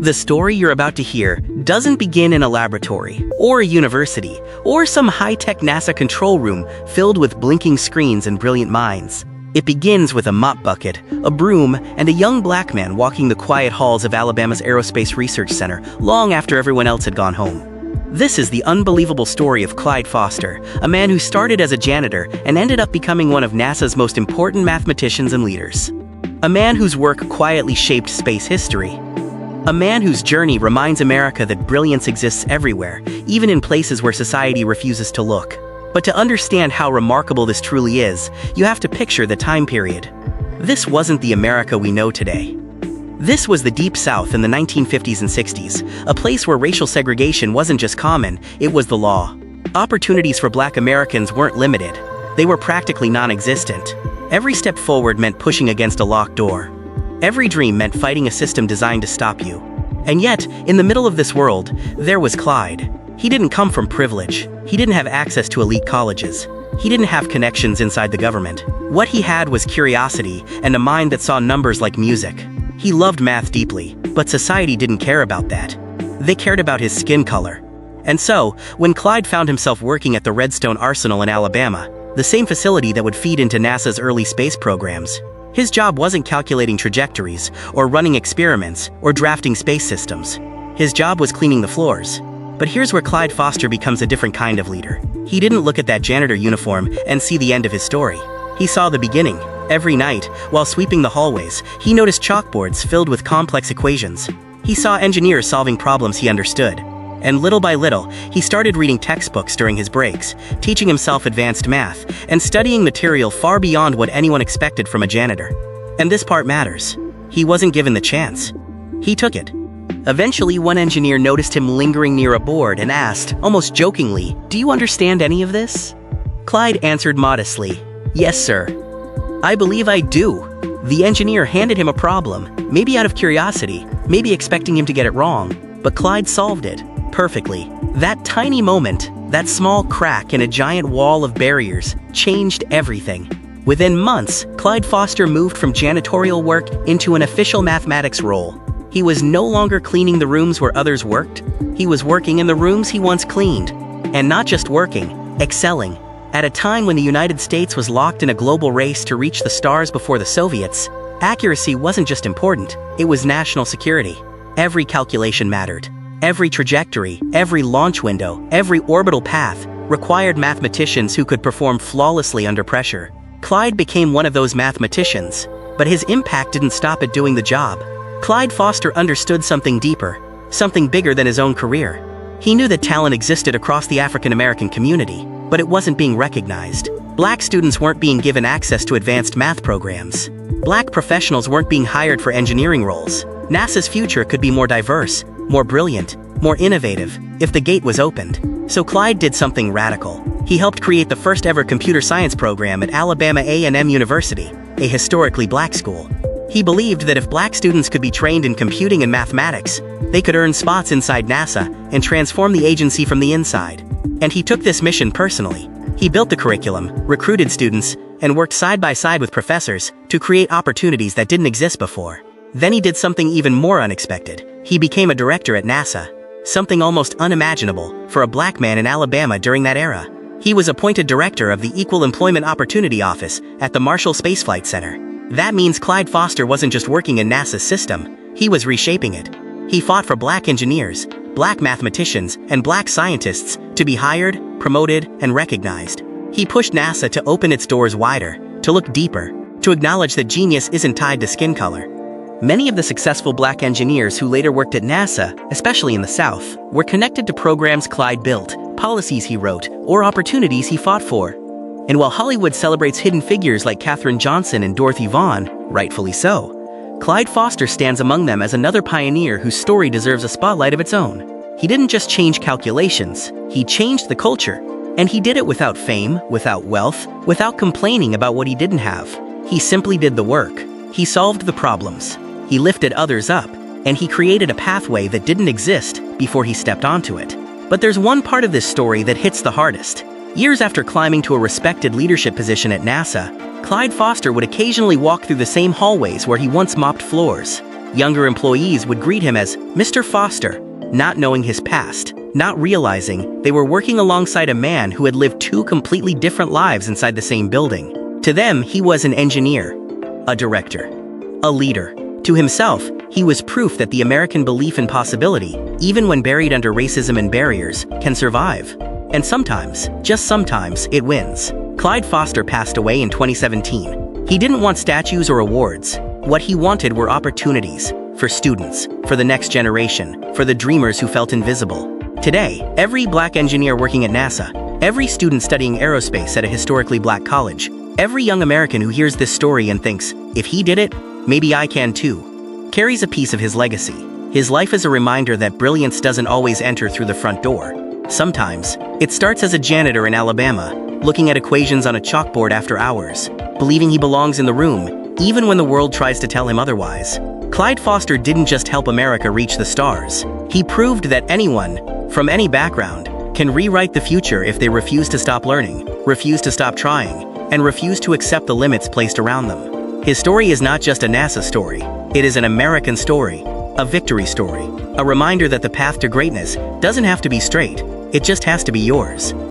The story you're about to hear doesn't begin in a laboratory, or a university, or some high-tech NASA control room filled with blinking screens and brilliant minds. It begins with a mop bucket, a broom, and a young black man walking the quiet halls of Alabama's Aerospace Research Center long after everyone else had gone home. This is the unbelievable story of Clyde Foster, a man who started as a janitor and ended up becoming one of NASA's most important mathematicians and leaders. A man whose work quietly shaped space history. A man whose journey reminds America that brilliance exists everywhere, even in places where society refuses to look. But to understand how remarkable this truly is, you have to picture the time period. This wasn't the America we know today. This was the Deep South in the 1950s and 60s, a place where racial segregation wasn't just common, it was the law. Opportunities for Black Americans weren't limited. They were practically non-existent. Every step forward meant pushing against a locked door. Every dream meant fighting a system designed to stop you. And yet, in the middle of this world, there was Clyde. He didn't come from privilege. He didn't have access to elite colleges. He didn't have connections inside the government. What he had was curiosity and a mind that saw numbers like music. He loved math deeply, but society didn't care about that. They cared about his skin color. And so, when Clyde found himself working at the Redstone Arsenal in Alabama, the same facility that would feed into NASA's early space programs, his job wasn't calculating trajectories, or running experiments, or drafting space systems. His job was cleaning the floors. But here's where Clyde Foster becomes a different kind of leader. He didn't look at that janitor uniform and see the end of his story. He saw the beginning. Every night, while sweeping the hallways, he noticed chalkboards filled with complex equations. He saw engineers solving problems he understood. And little by little, he started reading textbooks during his breaks, teaching himself advanced math, and studying material far beyond what anyone expected from a janitor. And this part matters. He wasn't given the chance. He took it. Eventually, one engineer noticed him lingering near a board and asked, almost jokingly, "Do you understand any of this?" Clyde answered modestly, "Yes, sir." "I believe I do." The engineer handed him a problem, maybe out of curiosity, maybe expecting him to get it wrong, but Clyde solved it perfectly. That tiny moment, that small crack in a giant wall of barriers, changed everything. Within months, Clyde Foster moved from janitorial work into an official mathematics role. He was no longer cleaning the rooms where others worked. He was working in the rooms he once cleaned. And not just working, excelling. At a time when the United States was locked in a global race to reach the stars before the Soviets, accuracy wasn't just important, it was national security. Every calculation mattered. Every trajectory, every launch window, every orbital path required mathematicians who could perform flawlessly under pressure. Clyde became one of those mathematicians, but his impact didn't stop at doing the job. Clyde Foster understood something deeper, something bigger than his own career. He knew that talent existed across the African American community, but it wasn't being recognized. Black students weren't being given access to advanced math programs. Black professionals weren't being hired for engineering roles. NASA's future could be more diverse, more brilliant, more innovative, if the gate was opened. So Clyde did something radical. He helped create the first ever computer science program at Alabama A&M University, a historically black school. He believed that if black students could be trained in computing and mathematics, they could earn spots inside NASA and transform the agency from the inside. And he took this mission personally. He built the curriculum, recruited students, and worked side by side with professors to create opportunities that didn't exist before. Then he did something even more unexpected. He became a director at NASA, something almost unimaginable for a black man in Alabama during that era. He was appointed director of the Equal Employment Opportunity Office at the Marshall Space Flight Center. That means Clyde Foster wasn't just working in NASA's system, he was reshaping it. He fought for black engineers, black mathematicians, and black scientists to be hired, promoted, and recognized. He pushed NASA to open its doors wider, to look deeper, to acknowledge that genius isn't tied to skin color. Many of the successful black engineers who later worked at NASA, especially in the South, were connected to programs Clyde built, policies he wrote, or opportunities he fought for. And while Hollywood celebrates hidden figures like Katherine Johnson and Dorothy Vaughan, rightfully so, Clyde Foster stands among them as another pioneer whose story deserves a spotlight of its own. He didn't just change calculations, he changed the culture. And he did it without fame, without wealth, without complaining about what he didn't have. He simply did the work. He solved the problems. He lifted others up, and he created a pathway that didn't exist before he stepped onto it. But there's one part of this story that hits the hardest. Years after climbing to a respected leadership position at NASA, Clyde Foster would occasionally walk through the same hallways where he once mopped floors. Younger employees would greet him as Mr. Foster, not knowing his past, not realizing they were working alongside a man who had lived two completely different lives inside the same building. To them, he was an engineer, a director, a leader. To himself, he was proof that the American belief in possibility, even when buried under racism and barriers, can survive. And sometimes, just sometimes, it wins. Clyde Foster passed away in 2017. He didn't want statues or awards. What he wanted were opportunities for students, for the next generation, for the dreamers who felt invisible. Today, every black engineer working at NASA, every student studying aerospace at a historically black college, every young American who hears this story and thinks, if he did it, maybe I can too, carries a piece of his legacy. His life is a reminder that brilliance doesn't always enter through the front door. Sometimes, it starts as a janitor in Alabama, looking at equations on a chalkboard after hours, believing he belongs in the room, even when the world tries to tell him otherwise. Clyde Foster didn't just help America reach the stars. He proved that anyone, from any background, can rewrite the future if they refuse to stop learning, refuse to stop trying, and refuse to accept the limits placed around them. His story is not just a NASA story. It is an American story, a victory story, a reminder that the path to greatness doesn't have to be straight, it just has to be yours.